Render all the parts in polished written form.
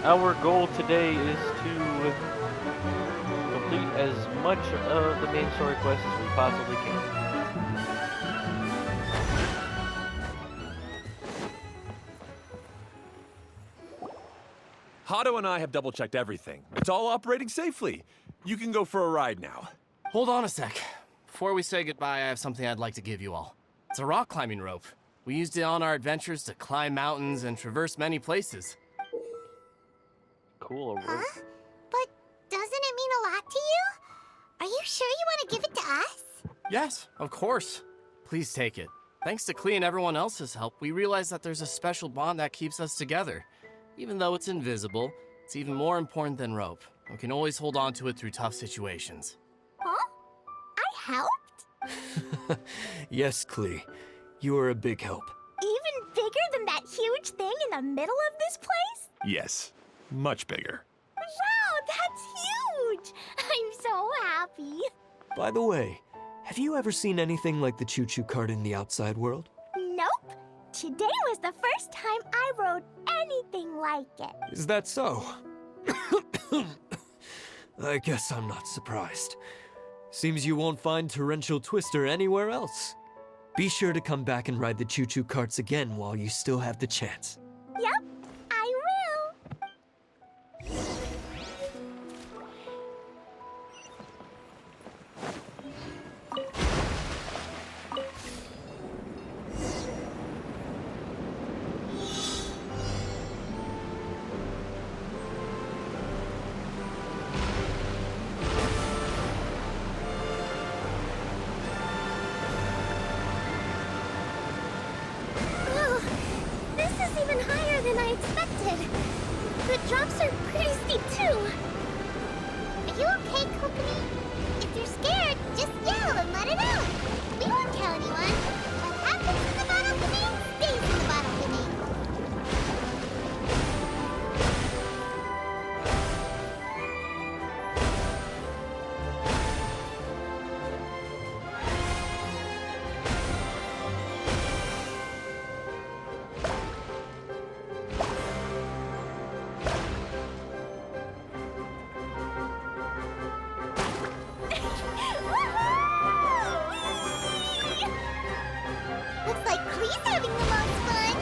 Our goal today is to complete as much of the main story quest as we possibly can. Hato and I have double-checked everything. It's all operating safely. You can go for a ride now. Hold on a sec. Before we say goodbye, I have something I'd like to give you all. It's a rock climbing rope. We used it on our adventures to climb mountains and traverse many places. Cool, a rope. Huh? But doesn't it mean a lot to you? Are you sure you want to give it to us? Yes, of course. Please take it. Thanks to Klee and everyone else's help, we realized that there's a special bond that keeps us together. Even though it's invisible, it's even more important than rope. We can always hold on to it through tough situations. Huh? I helped? Yes, Klee. You are a big help. Even bigger than that huge thing in the middle of this place? Yes, much bigger. Wow, that's huge! I'm so happy. By the way, have you ever seen anything like the choo-choo cart in the outside world? Nope. Today was the first time I rode anything like it. Is that so? I guess I'm not surprised. Seems you won't find Torrential Twister anywhere else. Be sure to come back and ride the choo-choo carts again while you still have the chance. Yep, I will. Oh, this is even higher than I expected. The drops are pretty steep too. Are you okay, Kokomi? If you're scared, just yell and let it out. We won't tell anyone. What happens in the bottle domain stays in the bottle domain. Woohoo! Looks like Klee's having the most fun.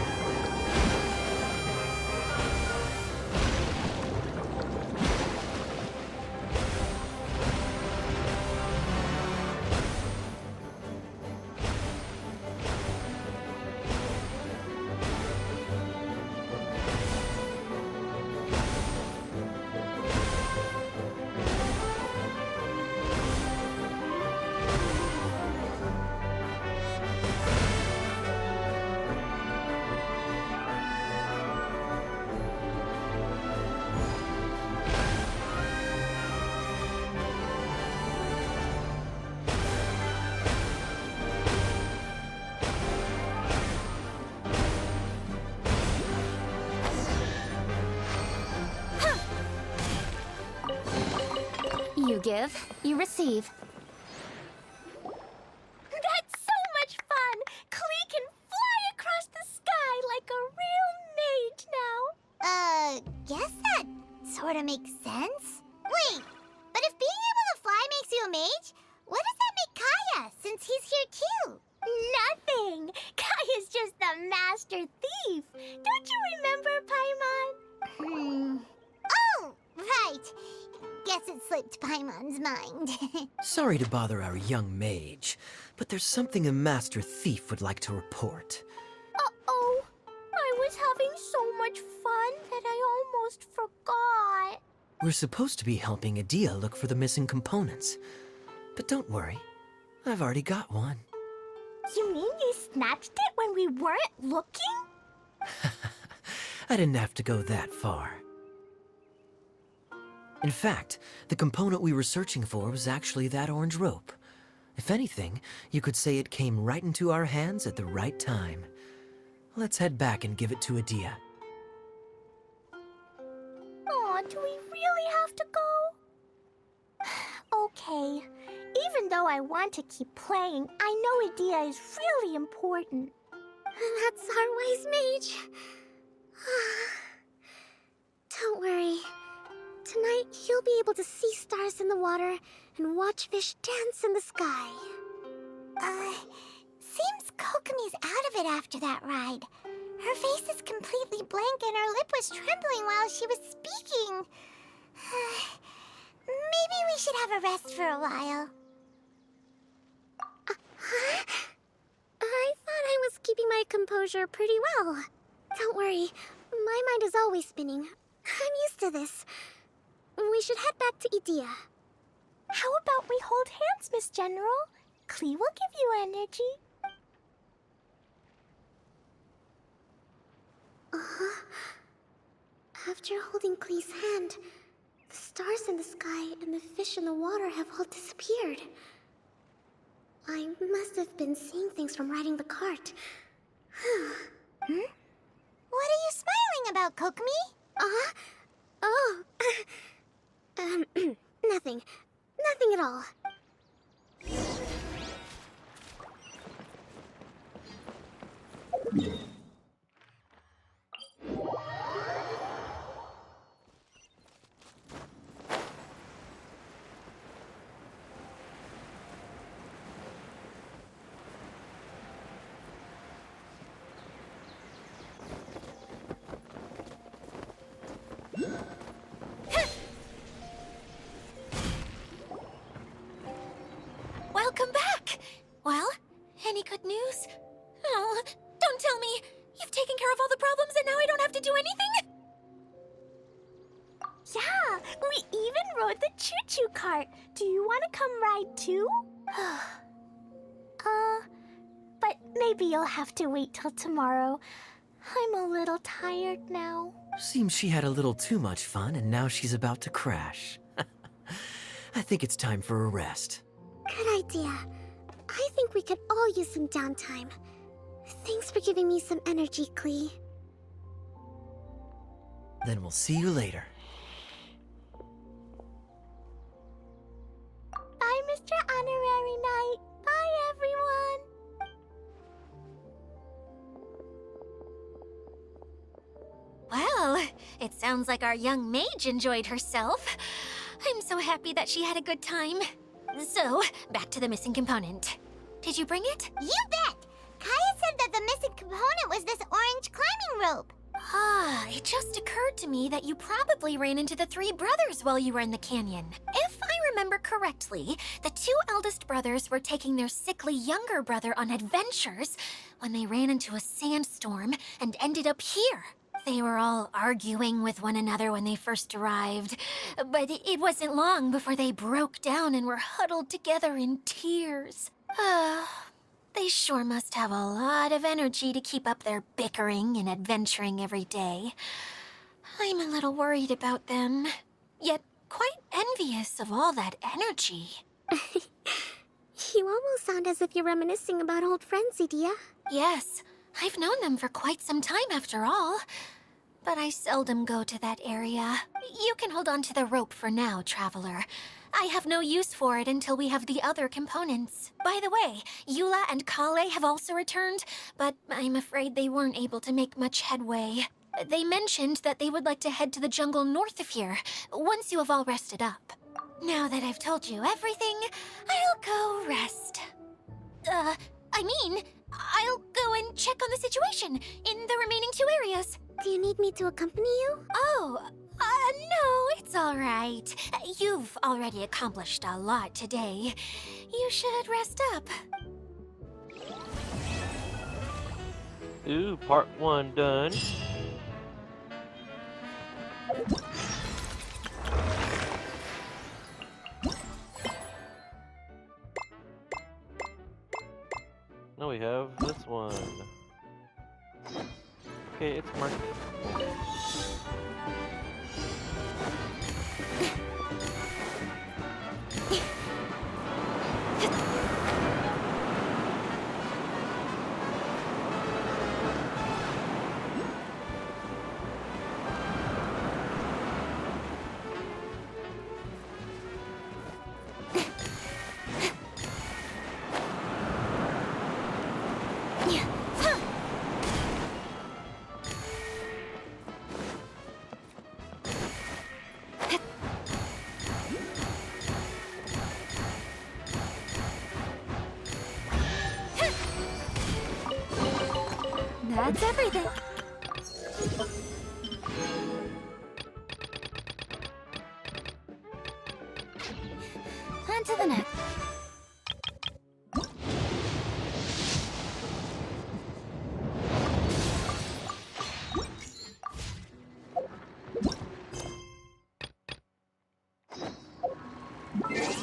You give, you receive. That's so much fun! Klee can fly across the sky like a real mage now. Guess that sort of makes sense. Wait, but if being able to fly makes you a mage, what does that make Kaya, since he's here too? Nothing! Kaya's just the master thief. Don't you remember, Paimon? Oh, right. Guess it slipped Paimon's mind. Sorry to bother our young mage, but there's something a master thief would like to report. Uh-oh. I was having so much fun that I almost forgot. We're supposed to be helping Adia look for the missing components. But don't worry, I've already got one. You mean you snatched it when we weren't looking? I didn't have to go that far. In fact, the component we were searching for was actually that orange rope. If anything, you could say it came right into our hands at the right time. Let's head back and give it to Adia. Aw, do we really have to go? Okay. Even though I want to keep playing, I know Adia is really important. That's our wise mage. Don't worry. Tonight, you'll be able to see stars in the water and watch fish dance in the sky. Seems Kokomi's out of it after that ride. Her face is completely blank and her lip was trembling while she was speaking. Maybe we should have a rest for a while. Huh? I thought I was keeping my composure pretty well. Don't worry, my mind is always spinning. I'm used to this. We should head back to Idea. How about we hold hands, Miss General? Klee will give you energy. After holding Klee's hand, the stars in the sky and the fish in the water have all disappeared. I must have been seeing things from riding the cart. What are you smiling about, Kokomi? Oh. Nothing. Nothing at all. Welcome back! Well, any good news? Oh, don't tell me! You've taken care of all the problems and now I don't have to do anything? Yeah, we even rode the choo-choo cart. Do you want to come ride too? But maybe you'll have to wait till tomorrow. I'm a little tired now. Seems she had a little too much fun and now she's about to crash. I think it's time for a rest. Good idea. I think we could all use some downtime. Thanks for giving me some energy, Klee. Then we'll see you later. Bye, Mr. Honorary Knight. Bye, everyone. Well, it sounds like our young mage enjoyed herself. I'm so happy that she had a good time. So, back to the missing component. Did you bring it? You bet! Kaya said that the missing component was this orange climbing rope. It just occurred to me that you probably ran into the three brothers while you were in the canyon. If I remember correctly, the two eldest brothers were taking their sickly younger brother on adventures when they ran into a sandstorm and ended up here. They were all arguing with one another when they first arrived, but it wasn't long before they broke down and were huddled together in tears. They sure must have a lot of energy to keep up their bickering and adventuring every day. I'm a little worried about them, yet quite envious of all that energy. You almost sound as if you're reminiscing about old friends, Idea. Yes, I've known them for quite some time after all. But I seldom go to that area. You can hold on to the rope for now, Traveler. I have no use for it until we have the other components. By the way, Eula and Kale have also returned, but I'm afraid they weren't able to make much headway. They mentioned that they would like to head to the jungle north of here, once you have all rested up. Now that I've told you everything, I'll go rest. I'll go and check on the situation in the remaining two areas. Do you need me to accompany you? Oh, no, it's all right. You've already accomplished a lot today. You should rest up. Ooh, part 1 done. Now we have this one. Okay, it's marked. That's everything. On to the next.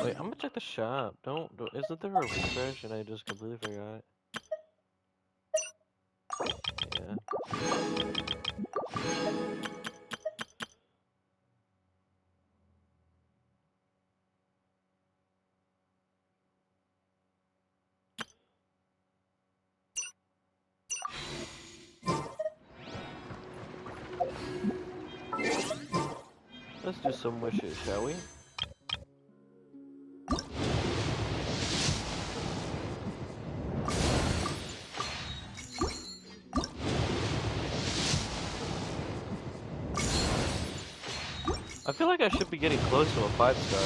Wait, I'm gonna check the shop. Isn't there a refresh and I just completely forgot? Yeah. Let's do some wishes, shall we? I feel like I should be getting close to a 5-star.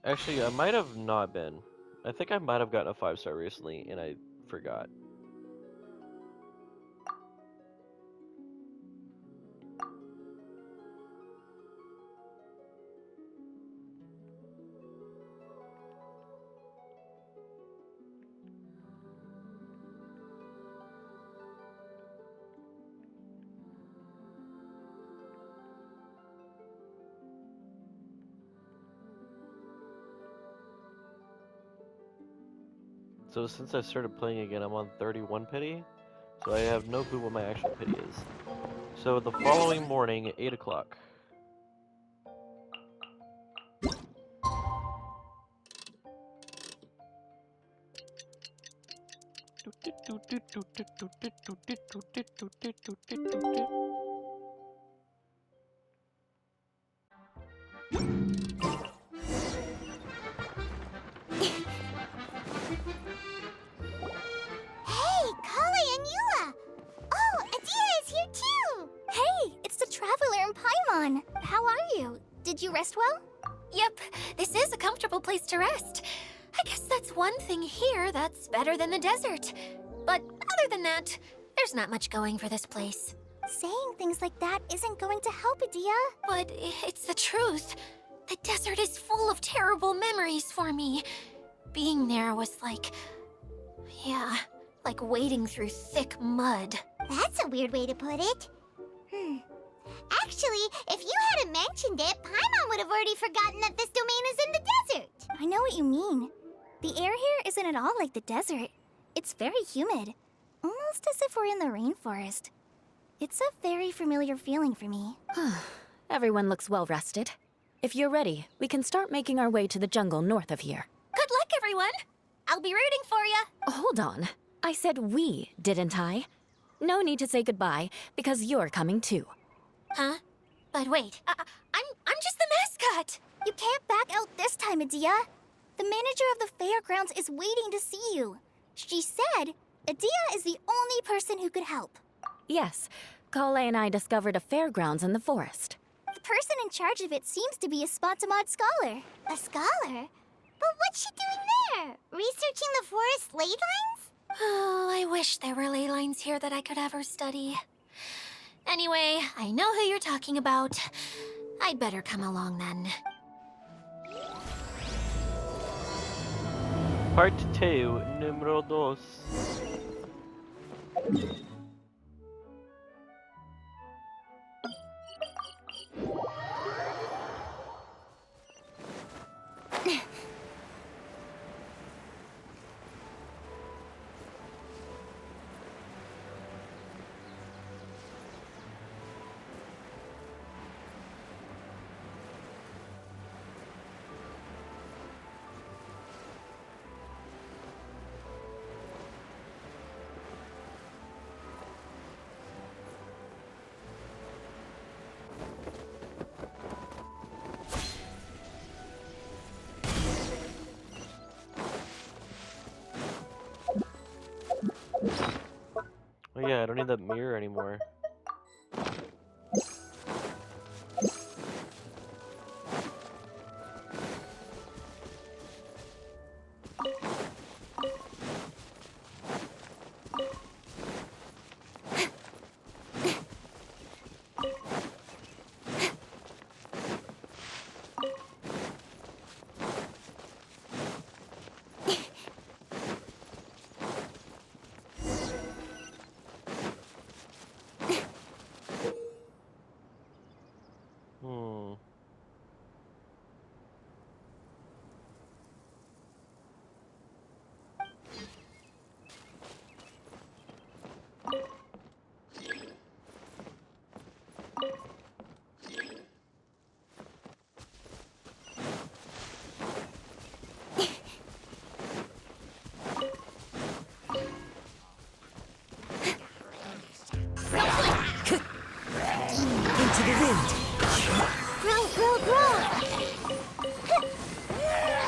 Actually, I might have not been. I think I might have gotten a 5-star recently, and I forgot. So since I started playing again, I'm on 31 pity, so I have no clue what my actual pity is. So the following morning at 8 o'clock. Hey, Kali and Eula! Oh, Adia is here too! Hey, it's the Traveler and Paimon. How are you? Did you rest well? Yep, this is a comfortable place to rest. I guess that's one thing here that's better than the desert. But other than that, there's not much going for this place. Saying things like that isn't going to help, Adia. But it's the truth. The desert is full of terrible memories for me. Being there was like... yeah, like wading through thick mud. That's a weird way to put it. Actually, if you hadn't mentioned it, Paimon would have already forgotten that this domain is in the desert. I know what you mean. The air here isn't at all like the desert. It's very humid. Almost as if we're in the rainforest. It's a very familiar feeling for me. Everyone looks well rested. If you're ready, we can start making our way to the jungle north of here. Good luck, everyone! I'll be rooting for you. Hold on. I said we, didn't I? No need to say goodbye, because you're coming too. Huh? But wait, I'm just the mascot. You can't back out this time, Adia. The manager of the fairgrounds is waiting to see you. She said Adia is the only person who could help. Yes, Kale and I discovered a fairgrounds in the forest. The person in charge of it seems to be a Spotamod scholar. A scholar? But what's she doing there? Researching the forest ley lines? Oh, I wish there were ley lines here that I could ever study. Anyway, I know who you're talking about. I'd better come along then. Part 2, numero 2. Oh yeah, I don't need that mirror anymore.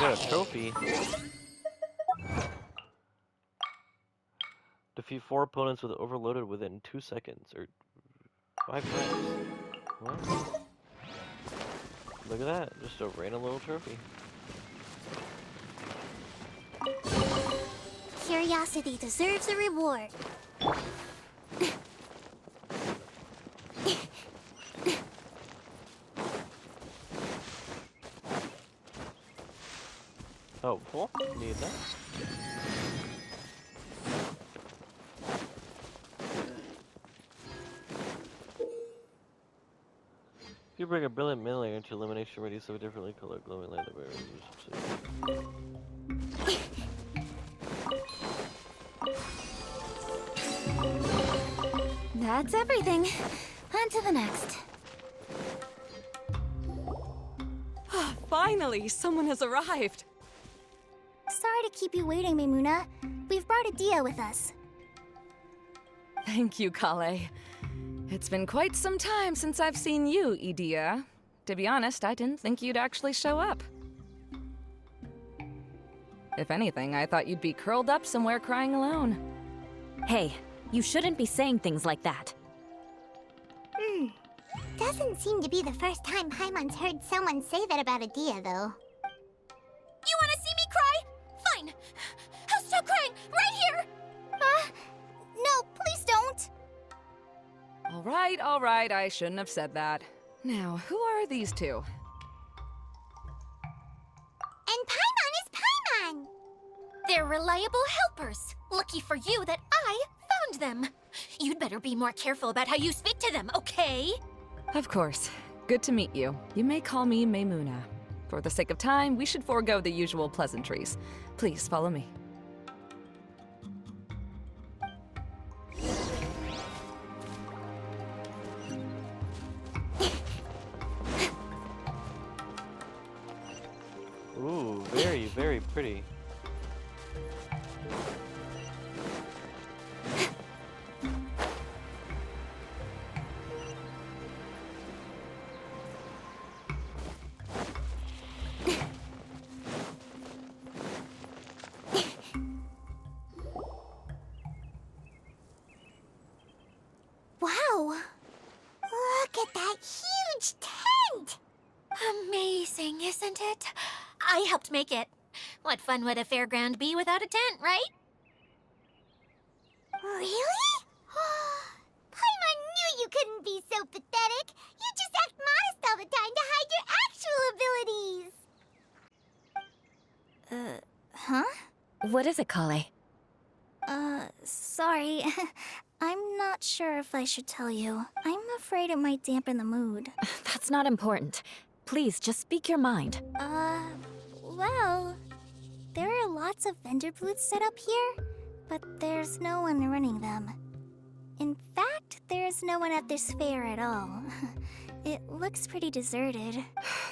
Got a trophy. Defeat 4 opponents with overloaded within 2 seconds, or 5 times. What? Look at that, just a random little trophy. Curiosity deserves a reward. Oh, cool. Need that. If you bring a brilliant melee into elimination radius of a differently colored glowing light, the bearer That's everything. On to the next. Finally, someone has arrived. Sorry to keep you waiting, Maimuna. We've brought Adia with us. Thank you, Kale. It's been quite some time since I've seen you, Idia. To be honest, I didn't think you'd actually show up. If anything, I thought you'd be curled up somewhere crying alone. Hey, you shouldn't be saying things like that. Doesn't seem to be the first time Paimon's heard someone say that about Adia, though. You want to see me cry? Fine. I'll stop crying right here. No, please don't. All right, I shouldn't have said that. Now, who are these two? And Paimon is Paimon! They're reliable helpers. Lucky for you that I found them. You'd better be more careful about how you speak to them, okay? Of course. Good to meet you. You may call me Maimuna. For the sake of time, we should forego the usual pleasantries. Please follow me. Ooh, very, very pretty. Wow! Look at that huge tent! Amazing, isn't it? I helped make it. What fun would a fairground be without a tent, right? Really? Paimon knew you couldn't be so pathetic. You just act modest all the time to hide your actual abilities. Huh? What is it, Kale? Sorry. I'm not sure if I should tell you. I'm afraid it might dampen the mood. That's not important. Please, just speak your mind. Well, there are lots of vendor booths set up here, but there's no one running them. In fact, there's no one at this fair at all. It looks pretty deserted.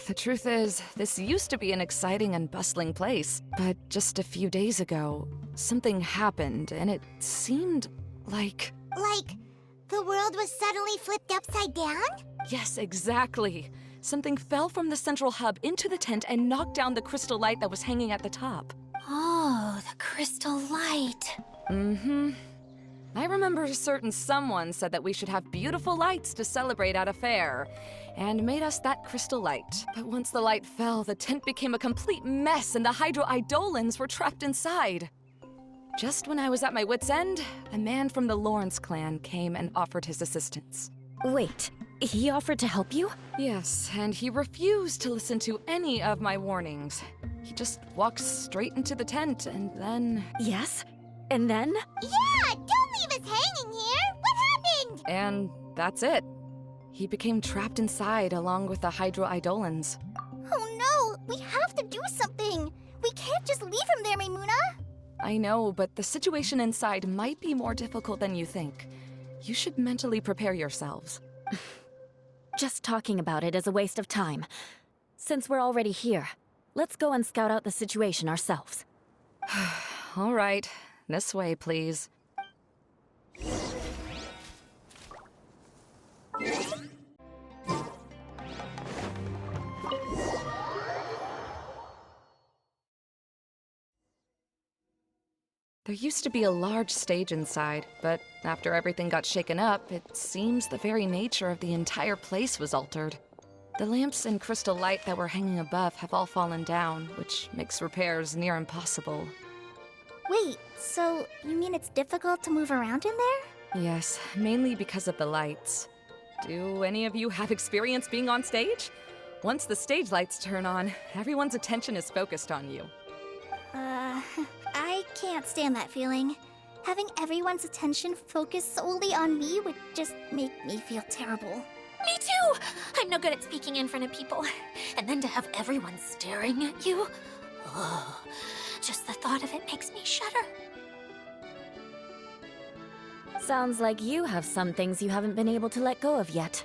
The truth is, this used to be an exciting and bustling place, but just a few days ago, something happened, and it seemed like... Like, the world was suddenly flipped upside down? Yes, exactly. Something fell from the central hub into the tent and knocked down the crystal light that was hanging at the top. Oh, the crystal light. Mm-hmm. I remember a certain someone said that we should have beautiful lights to celebrate at a fair, and made us that crystal light. But once the light fell, the tent became a complete mess and the Hydro-Eidolons were trapped inside. Just when I was at my wit's end, a man from the Lawrence clan came and offered his assistance. Wait, he offered to help you? Yes, and he refused to listen to any of my warnings. He just walked straight into the tent and then... Yes? And then? Yeah, don't leave us hanging here! What happened? And that's it. He became trapped inside along with the Hydro-Eidolons. Oh no, we have to do something! We can't just leave him there, Maimuna! I know, but the situation inside might be more difficult than you think. You should mentally prepare yourselves. Just talking about it is a waste of time. Since we're already here, let's go and scout out the situation ourselves. All right, this way, please. There used to be a large stage inside, but after everything got shaken up, it seems the very nature of the entire place was altered. The lamps and crystal light that were hanging above have all fallen down, which makes repairs near impossible. Wait, so you mean it's difficult to move around in there? Yes, mainly because of the lights. Do any of you have experience being on stage? Once the stage lights turn on, everyone's attention is focused on you. I can't stand that feeling. Having everyone's attention focused solely on me would just make me feel terrible. Me too! I'm no good at speaking in front of people. And then to have everyone staring at you. Oh, just the thought of it makes me shudder. Sounds like you have some things you haven't been able to let go of yet.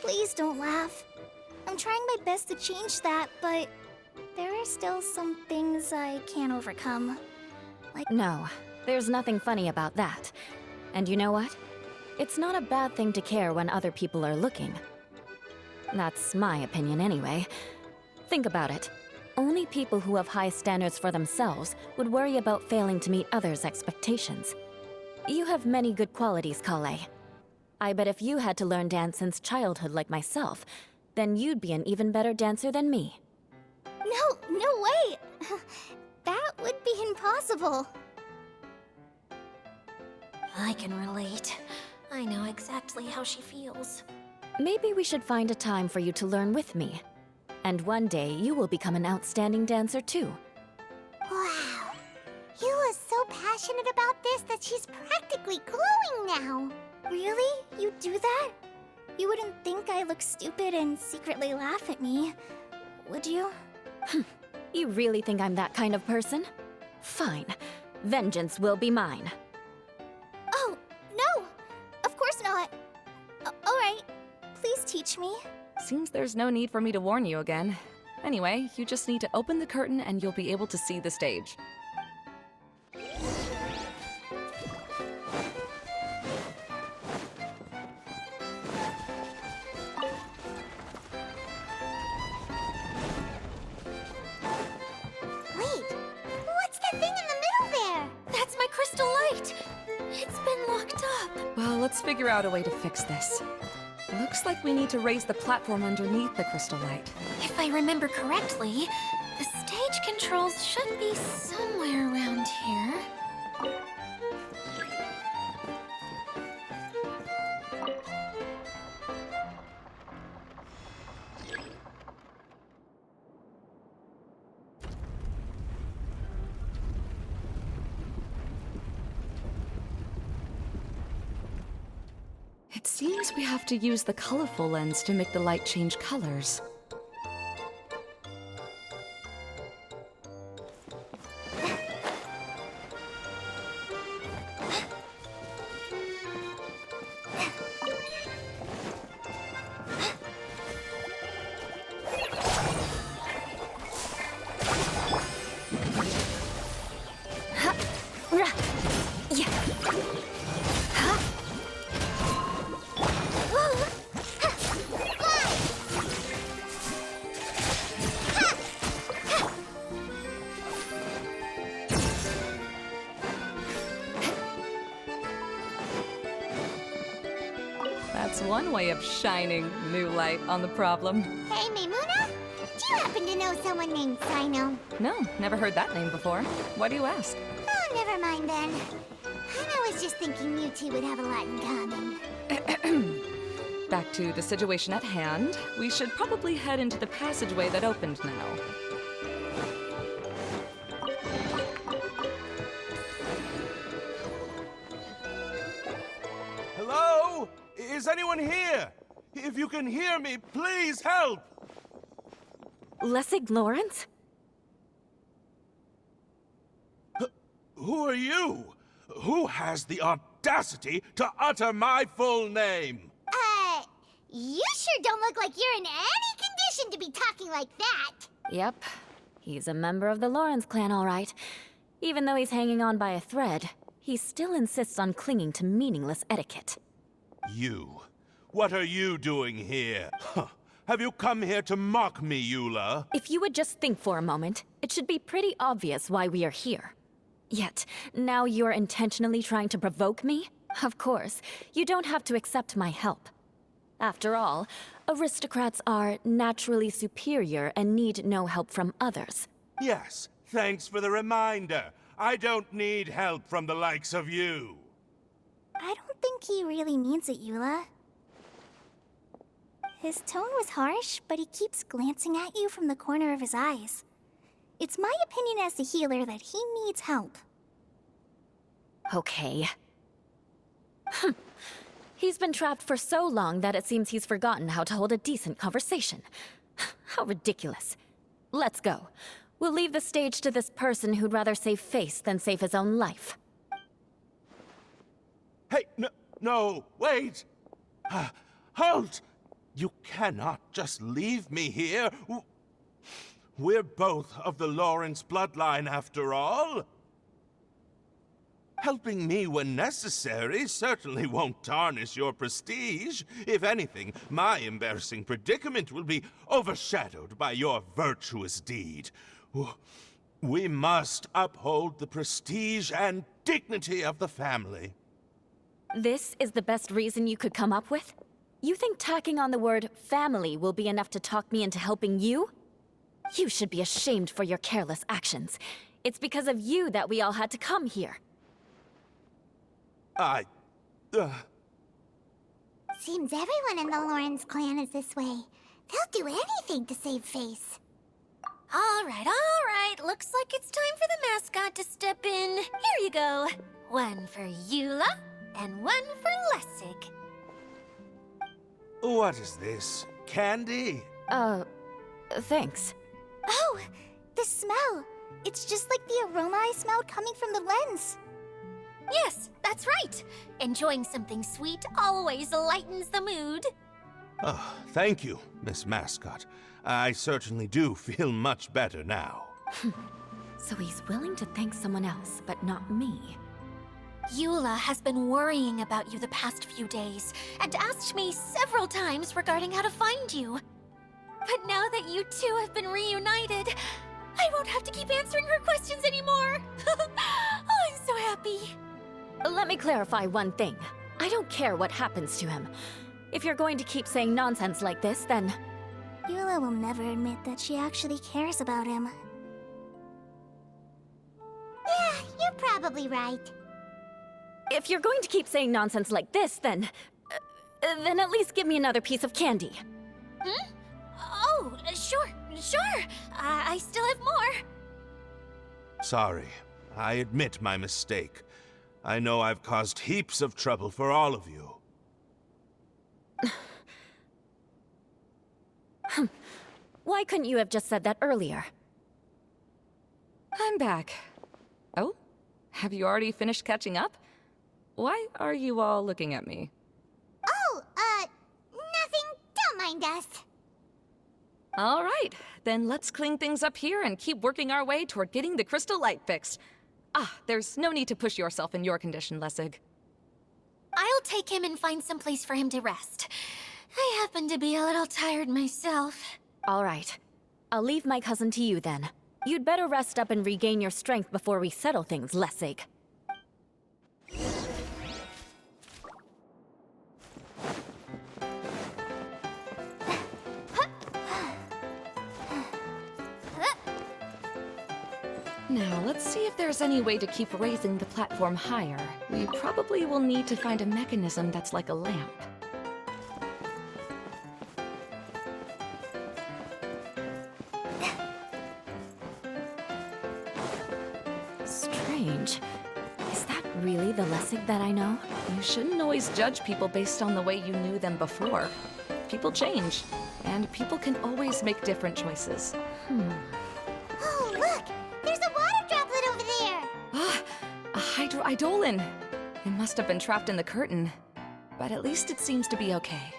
Please don't laugh. I'm trying my best to change that, but there are still some things I can't overcome. No, there's nothing funny about that. And you know what? It's not a bad thing to care when other people are looking. That's my opinion anyway. Think about it. Only people who have high standards for themselves would worry about failing to meet others' expectations. You have many good qualities, Kale. I bet if you had to learn dance since childhood like myself, then you'd be an even better dancer than me. No way! That would be impossible. I can relate. I know exactly how she feels. Maybe we should find a time for you to learn with me. And one day, you will become an outstanding dancer too. Wow. Yula's so passionate about this that she's practically glowing now. Really? You do that? You wouldn't think I look stupid and secretly laugh at me, would you? You really think I'm that kind of person? Fine. Vengeance will be mine. Oh, no! Of course not. Alright, please teach me. Seems there's no need for me to warn you again. Anyway, you just need to open the curtain and you'll be able to see the stage. Wait, what's that thing in the middle there? That's my crystal light! It's been locked up. Well, let's figure out a way to fix this. Looks like we need to raise the platform underneath the crystal light. If I remember correctly, the stage controls should be somewhere around here. It seems we have to use the colorful lens to make the light change colors. That's one way of shining new light on the problem. Hey, Maimuna? Do you happen to know someone named Sino? No, never heard that name before. Why do you ask? Oh, never mind then. I was just thinking you two would have a lot in common. Back to the situation at hand. We should probably head into the passageway that opened now. Hello? Is anyone here? If you can hear me, please help! Lessig Lawrence? Who are you? Who has the audacity to utter my full name? You sure don't look like you're in any condition to be talking like that. Yep. He's a member of the Lawrence clan, all right. Even though he's hanging on by a thread, he still insists on clinging to meaningless etiquette. You. What are you doing here? Huh. Have you come here to mock me, Eula? If you would just think for a moment, it should be pretty obvious why we are here. Yet, now you're intentionally trying to provoke me? Of course, you don't have to accept my help. After all, aristocrats are naturally superior and need no help from others. Yes, thanks for the reminder. I don't need help from the likes of you. I don't think he really means it, Eula. His tone was harsh, but he keeps glancing at you from the corner of his eyes. It's my opinion as the healer that he needs help. Okay. He's been trapped for so long that it seems he's forgotten how to hold a decent conversation. How ridiculous. Let's go. We'll leave the stage to this person who'd rather save face than save his own life. Hey, no, wait! Halt! You cannot just leave me here. We're both of the Lawrence bloodline, after all. Helping me when necessary certainly won't tarnish your prestige. If anything, my embarrassing predicament will be overshadowed by your virtuous deed. We must uphold the prestige and dignity of the family. This is the best reason you could come up with? You think tacking on the word family will be enough to talk me into helping you? You should be ashamed for your careless actions. It's because of you that we all had to come here. Seems everyone in the Lawrence clan is this way. They'll do anything to save face. All right. Looks like it's time for the mascot to step in. Here you go. One for Eula, and one for Lessig. What is this? Candy? Thanks. Oh, the smell. It's just like the aroma I smelled coming from the lens. Yes, that's right. Enjoying something sweet always lightens the mood. Oh, thank you, Miss Mascot. I certainly do feel much better now. So he's willing to thank someone else, but not me. Eula has been worrying about you the past few days and asked me several times regarding how to find you. But now that you two have been reunited, I won't have to keep answering her questions anymore. Oh, I'm so happy. Let me clarify one thing. I don't care what happens to him. If you're going to keep saying nonsense like this, then... Eula will never admit that she actually cares about him. Yeah, you're probably right. If you're going to keep saying nonsense like this, then at least give me another piece of candy. Hmm? Oh, sure. I still have more. Sorry. I admit my mistake. I know I've caused heaps of trouble for all of you. Why couldn't you have just said that earlier? I'm back. Oh? Have you already finished catching up? Why are you all looking at me? Oh, nothing. Don't mind us. All right, then let's clean things up here and keep working our way toward getting the crystal light fixed. There's no need to push yourself in your condition, Lessig. I'll take him and find some place for him to rest. I happen to be a little tired myself. All right. I'll leave my cousin to you then. You'd better rest up and regain your strength before we settle things, Lessig. Now, let's see if there's any way to keep raising the platform higher. We probably will need to find a mechanism that's like a lamp. Strange. Is that really the Lessig that I know? You shouldn't always judge people based on the way you knew them before. People change, and people can always make different choices. Oh, look! There's a water droplet over there! A hydroidolin! It must have been trapped in the curtain. But at least it seems to be okay.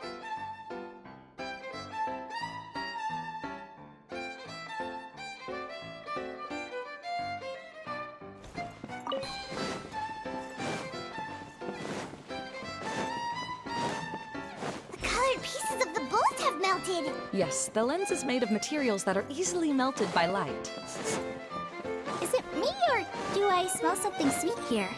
The colored pieces of the bullet have melted! melted. Yes, the lens is made of materials that are easily melted by light. Is it me, or do I smell something sweet here?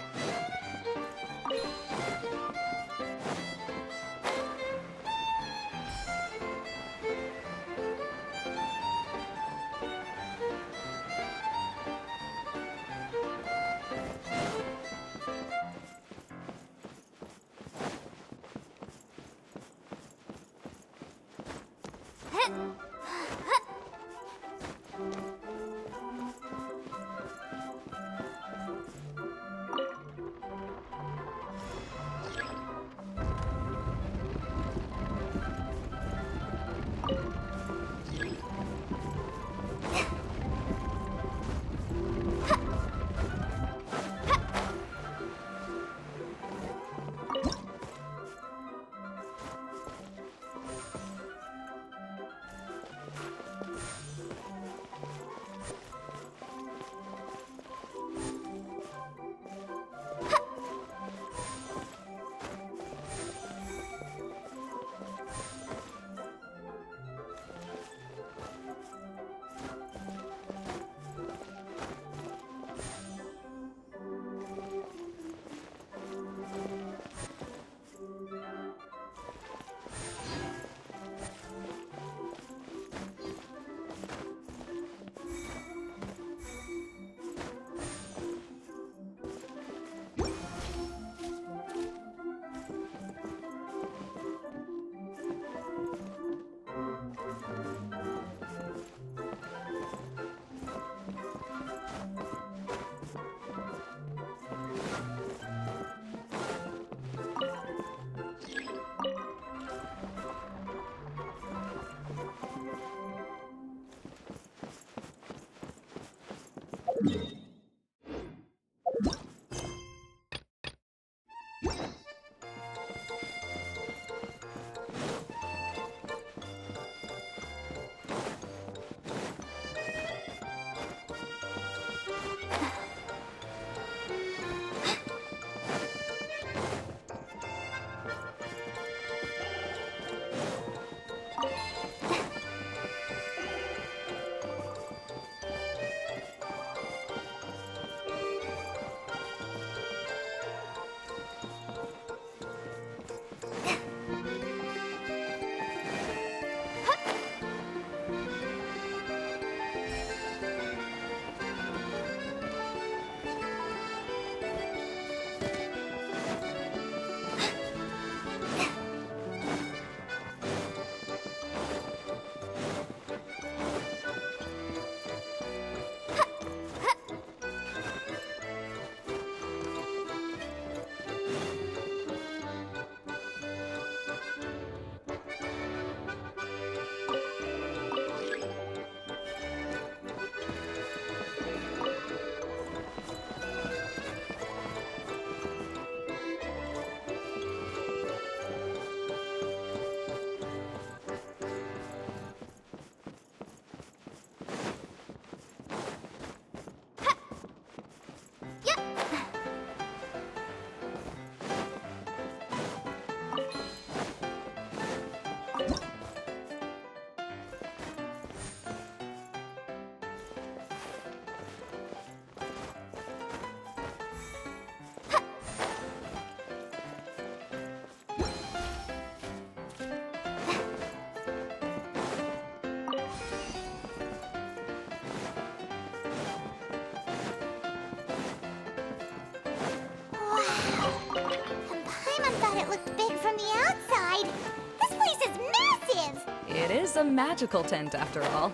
It is a magical tent, after all.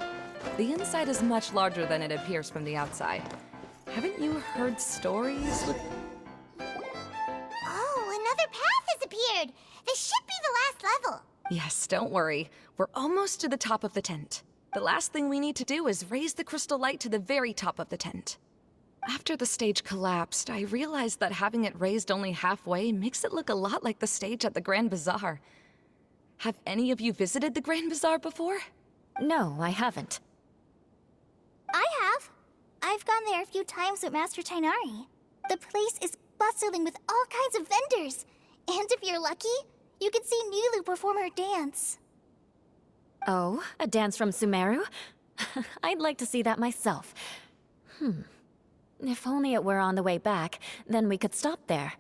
The inside is much larger than it appears from the outside. Haven't you heard stories with... Oh, another path has appeared! This should be the last level. Yes, don't worry. We're almost to the top of the tent. The last thing we need to do is raise the crystal light to the very top of the tent. After the stage collapsed, I realized that having it raised only halfway makes it look a lot like the stage at the Grand Bazaar. Have any of you visited the Grand Bazaar before? No, I haven't. I have. I've gone there a few times with Master Tainari. The place is bustling with all kinds of vendors. And if you're lucky, you can see Nilu perform her dance. Oh, a dance from Sumeru? I'd like to see that myself. If only it were on the way back, then we could stop there.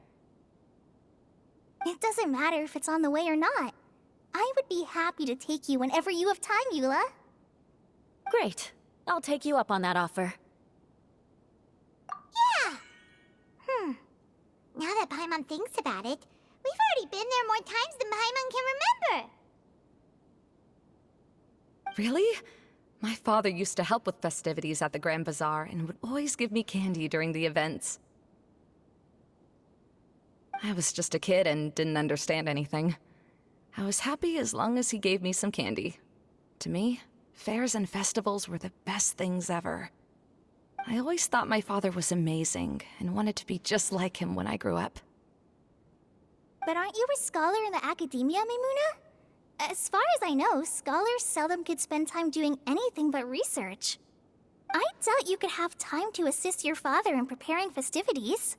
It doesn't matter if it's on the way or not. I would be happy to take you whenever you have time, Eula. Great. I'll take you up on that offer. Yeah! Now that Paimon thinks about it, we've already been there more times than Paimon can remember. Really? My father used to help with festivities at the Grand Bazaar and would always give me candy during the events. I was just a kid and didn't understand anything. I was happy as long as he gave me some candy. To me, fairs and festivals were the best things ever. I always thought my father was amazing and wanted to be just like him when I grew up. But aren't you a scholar in the academia, Maimuna? As far as I know, scholars seldom could spend time doing anything but research. I doubt you could have time to assist your father in preparing festivities.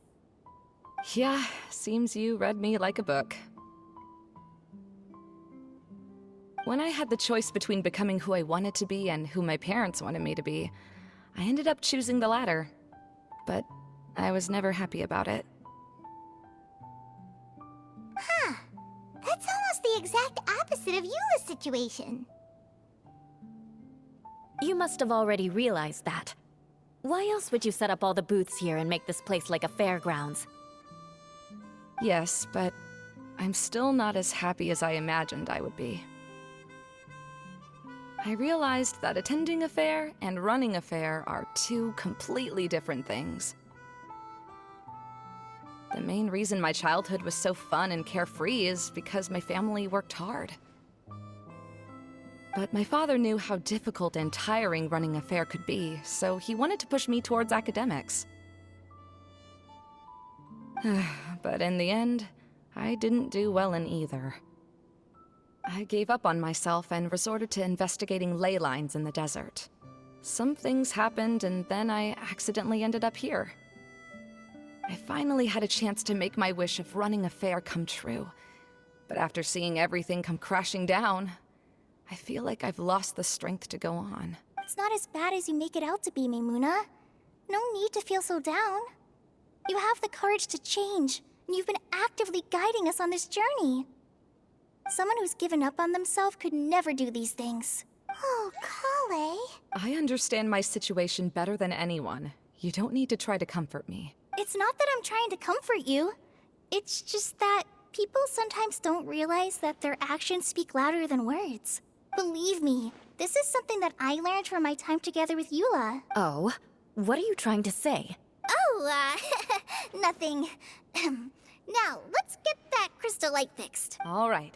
Yeah, seems you read me like a book. When I had the choice between becoming who I wanted to be and who my parents wanted me to be, I ended up choosing the latter. But I was never happy about it. Huh. That's almost the exact opposite of Eula's situation. You must have already realized that. Why else would you set up all the booths here and make this place like a fairgrounds? Yes, but I'm still not as happy as I imagined I would be. I realized that attending a fair and running a fair are two completely different things. The main reason my childhood was so fun and carefree is because my family worked hard. But my father knew how difficult and tiring running a fair could be, so he wanted to push me towards academics. But in the end, I didn't do well in either. I gave up on myself and resorted to investigating ley lines in the desert. Some things happened, and then I accidentally ended up here. I finally had a chance to make my wish of running a fair come true. But after seeing everything come crashing down, I feel like I've lost the strength to go on. It's not as bad as you make it out to be, Maimuna. No need to feel so down. You have the courage to change, and you've been actively guiding us on this journey. Someone who's given up on themselves could never do these things. Oh, Kale. I understand my situation better than anyone. You don't need to try to comfort me. It's not that I'm trying to comfort you. It's just that people sometimes don't realize that their actions speak louder than words. Believe me, this is something that I learned from my time together with Eula. Oh, what are you trying to say? Oh, nothing. Now, let's get that crystal light fixed. All right.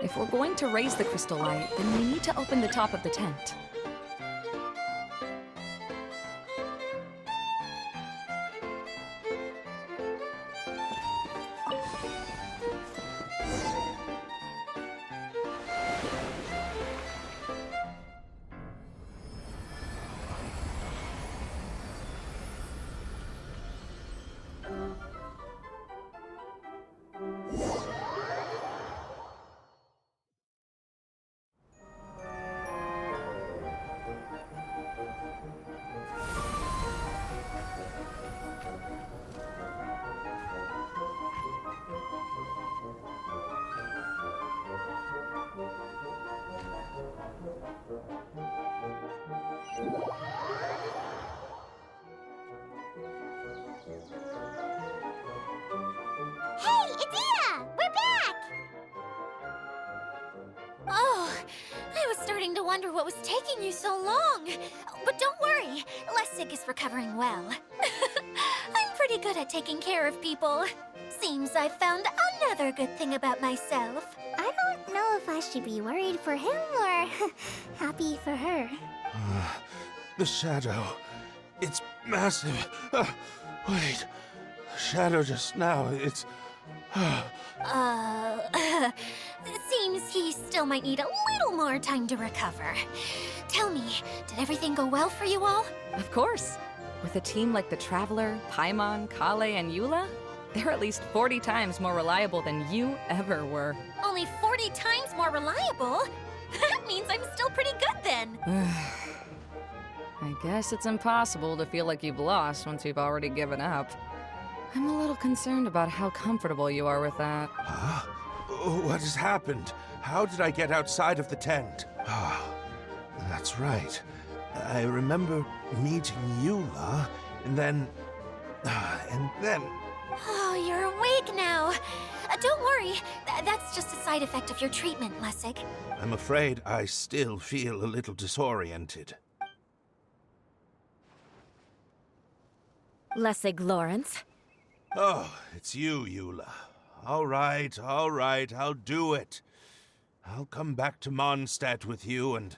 If we're going to raise the crystal light, then we need to open the top of the tent. to wonder what was taking you so long. But don't worry, Lessig is recovering well. I'm pretty good at taking care of people. Seems I've found another good thing about myself. I don't know if I should be worried for him or happy for her. The shadow. It's massive. Wait. The shadow just now, it's... It seems he still might need a little more time to recover. Tell me, did everything go well for you all? Of course. With a team like the Traveler, Paimon, Kale, and Eula, they're at least 40 times more reliable than you ever were. Only 40 times more reliable? That means I'm still pretty good then. I guess it's impossible to feel like you've lost once you've already given up. I'm a little concerned about how comfortable you are with that. Huh? What has happened? How did I get outside of the tent? That's right. I remember meeting Eula, and then... Oh, you're awake now. Don't worry, that's just a side effect of your treatment, Lessig. I'm afraid I still feel a little disoriented. Lessig Lawrence. Oh, it's you, Eula. All right, I'll do it. I'll come back to Mondstadt with you and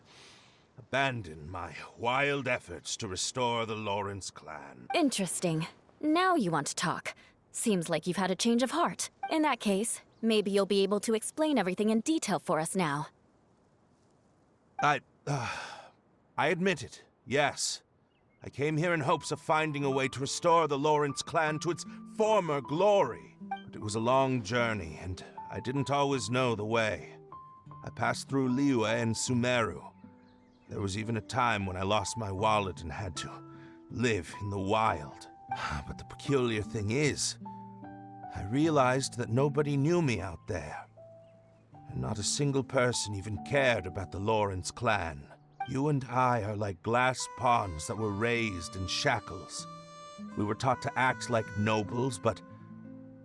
abandon my wild efforts to restore the Lawrence clan. Interesting. Now you want to talk. Seems like you've had a change of heart. In that case, maybe you'll be able to explain everything in detail for us now. I admit it, yes. I came here in hopes of finding a way to restore the Lawrence clan to its former glory. But it was a long journey, and I didn't always know the way. I passed through Liyue and Sumeru. There was even a time when I lost my wallet and had to live in the wild. But the peculiar thing is, I realized that nobody knew me out there. And not a single person even cared about the Lawrence clan. You and I are like glass pawns that were raised in shackles. We were taught to act like nobles, but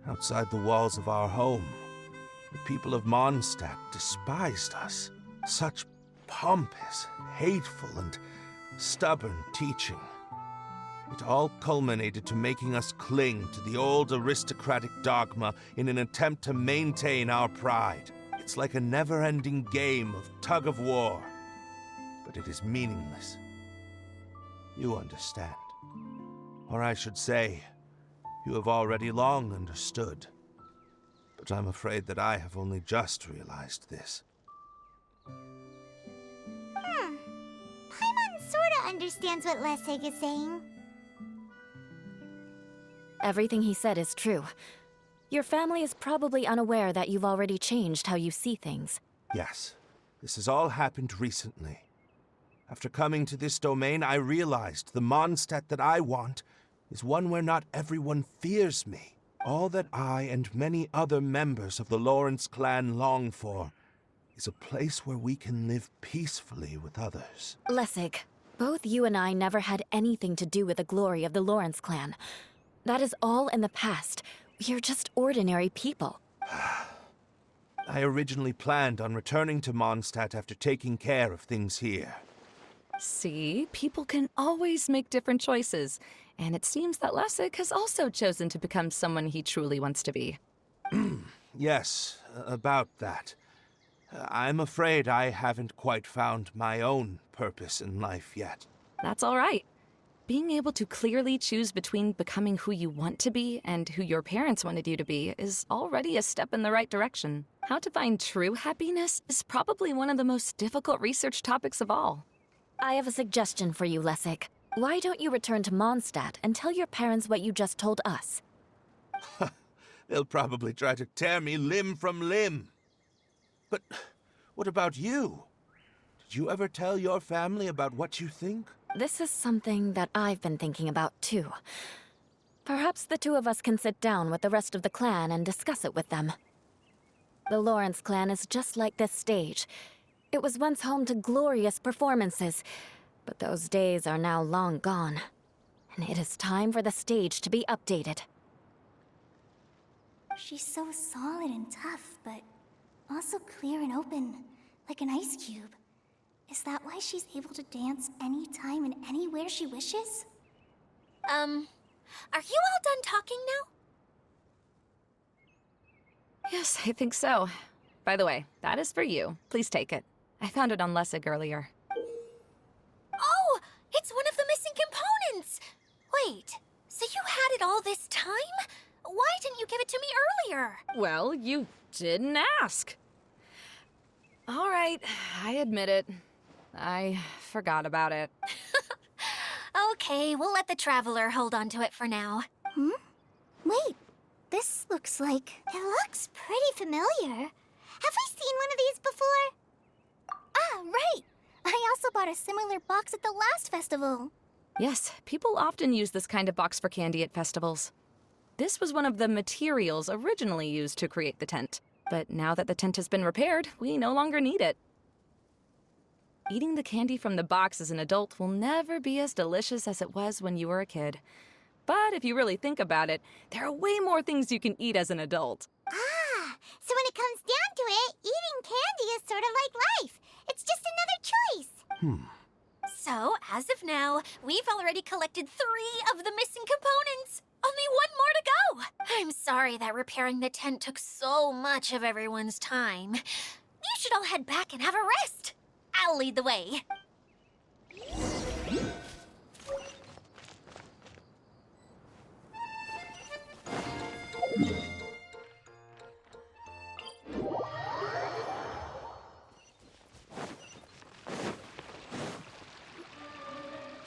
outside the walls of our home, the people of Mondstadt despised us. Such pompous, hateful, and stubborn teaching. It all culminated to making us cling to the old aristocratic dogma in an attempt to maintain our pride. It's like a never-ending game of tug-of-war, but it is meaningless. You understand. Or I should say, you have already long understood. But I'm afraid that I have only just realized this. Paimon sorta understands what Lessig is saying. Everything he said is true. Your family is probably unaware that you've already changed how you see things. Yes, this has all happened recently. After coming to this domain, I realized the Mondstadt that I want is one where not everyone fears me. All that I and many other members of the Lawrence clan long for is a place where we can live peacefully with others. Lessig, both you and I never had anything to do with the glory of the Lawrence clan. That is all in the past. We are just ordinary people. I originally planned on returning to Mondstadt after taking care of things here. See, people can always make different choices. And it seems that Lessig has also chosen to become someone he truly wants to be. Yes, about that. I'm afraid I haven't quite found my own purpose in life yet. That's all right. Being able to clearly choose between becoming who you want to be and who your parents wanted you to be is already a step in the right direction. How to find true happiness is probably one of the most difficult research topics of all. I have a suggestion for you, Lessig. Why don't you return to Mondstadt and tell your parents what you just told us? They'll probably try to tear me limb from limb. But what about you? Did you ever tell your family about what you think? This is something that I've been thinking about, too. Perhaps the two of us can sit down with the rest of the clan and discuss it with them. The Lawrence clan is just like this stage. It was once home to glorious performances, but those days are now long gone. And it is time for the stage to be updated. She's so solid and tough, but also clear and open, like an ice cube. Is that why she's able to dance anytime and anywhere she wishes? Are you all done talking now? Yes, I think so. By the way, that is for you. Please take it. I found it on Lessig earlier. Oh, it's one of the missing components! Wait, so you had it all this time? Why didn't you give it to me earlier? Well, you didn't ask. All right, I admit it. I forgot about it. Okay, we'll let the Traveler hold on to it for now. Wait, this looks like... It looks pretty familiar. Have we seen one of these before? Ah, right! I also bought a similar box at the last festival. Yes, people often use this kind of box for candy at festivals. This was one of the materials originally used to create the tent. But now that the tent has been repaired, we no longer need it. Eating the candy from the box as an adult will never be as delicious as it was when you were a kid. But if you really think about it, there are way more things you can eat as an adult. Ah, so when it comes down to it, eating candy is sort of like life. It's just another choice. So, as of now, we've already collected 3 of the missing components. Only 1 more to go. I'm sorry that repairing the tent took so much of everyone's time. You should all head back and have a rest. I'll lead the way.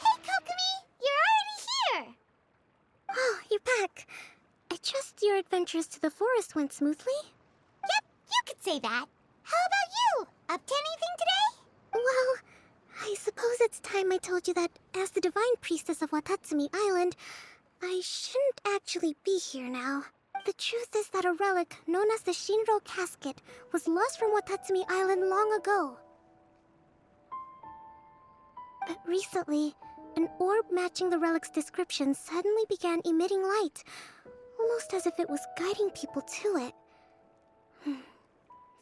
Hey, Kokomi! You're already here! Oh, you're back. I trust your adventures to the forest went smoothly? Yep, you could say that. How about you? Up to anything today? Well, I suppose it's time I told you that as the Divine Priestess of Watatsumi Island, I shouldn't actually be here now. The truth is that a relic known as the Shinro Casket was lost from Watatsumi Island long ago. But recently, an orb matching the relic's description suddenly began emitting light, almost as if it was guiding people to it.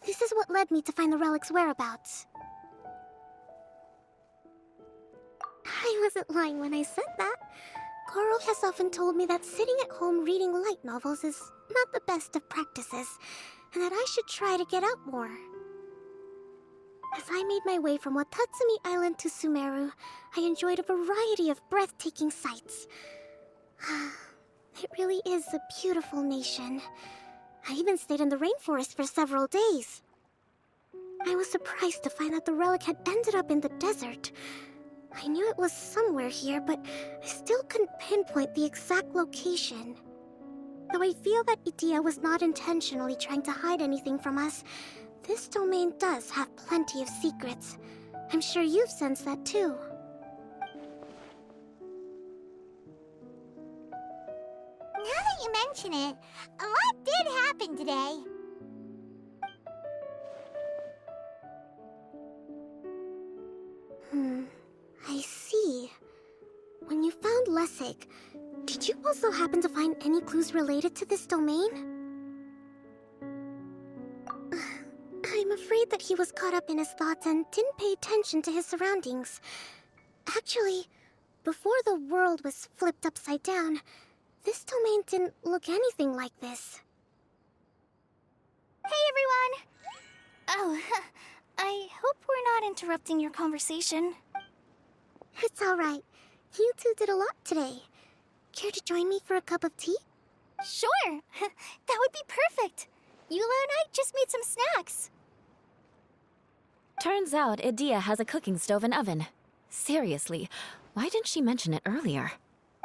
This is what led me to find the relic's whereabouts. I wasn't lying when I said that. Goro has often told me that sitting at home reading light novels is not the best of practices, and that I should try to get out more. As I made my way from Watatsumi Island to Sumeru, I enjoyed a variety of breathtaking sights. It really is a beautiful nation. I even stayed in the rainforest for several days. I was surprised to find that the relic had ended up in the desert. I knew it was somewhere here, but I still couldn't pinpoint the exact location. Though I feel that Itia was not intentionally trying to hide anything from us, this domain does have plenty of secrets. I'm sure you've sensed that too. Now that you mention it, a lot did happen today. I see. When you found Lessig, did you also happen to find any clues related to this domain? I'm afraid that he was caught up in his thoughts and didn't pay attention to his surroundings. Actually, before the world was flipped upside down, this domain didn't look anything like this. Hey, everyone! Oh, I hope we're not interrupting your conversation. It's all right. You two did a lot today. Care to join me for a cup of tea? Sure! That would be perfect. Eula and I just made some snacks. Turns out Idia has a cooking stove and oven. Seriously, why didn't she mention it earlier?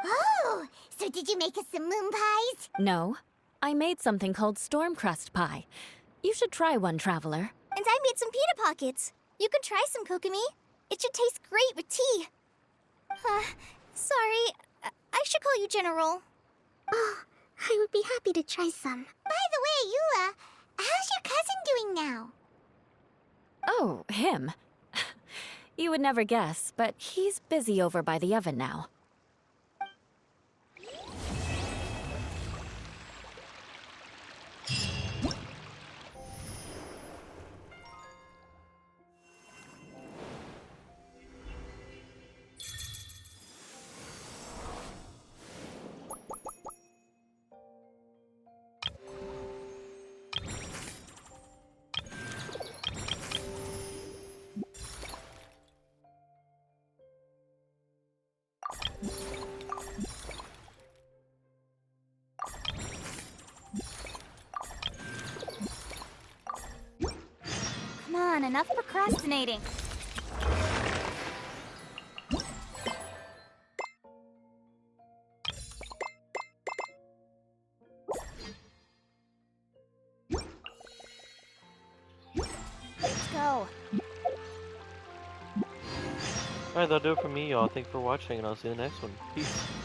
Oh, so did you make us some moon pies? No, I made something called storm crust pie. You should try one, Traveler. And I made some pita pockets. You could try some, Kokomi. It should taste great with tea. Sorry, I should call you General. Oh, I would be happy to try some. By the way, Eula, how's your cousin doing now? Oh, him. You would never guess, but he's busy over by the oven now. on, enough procrastinating. Let's go. Alright, that'll do it for me, y'all. Thanks for watching, and I'll see you in the next one. Peace.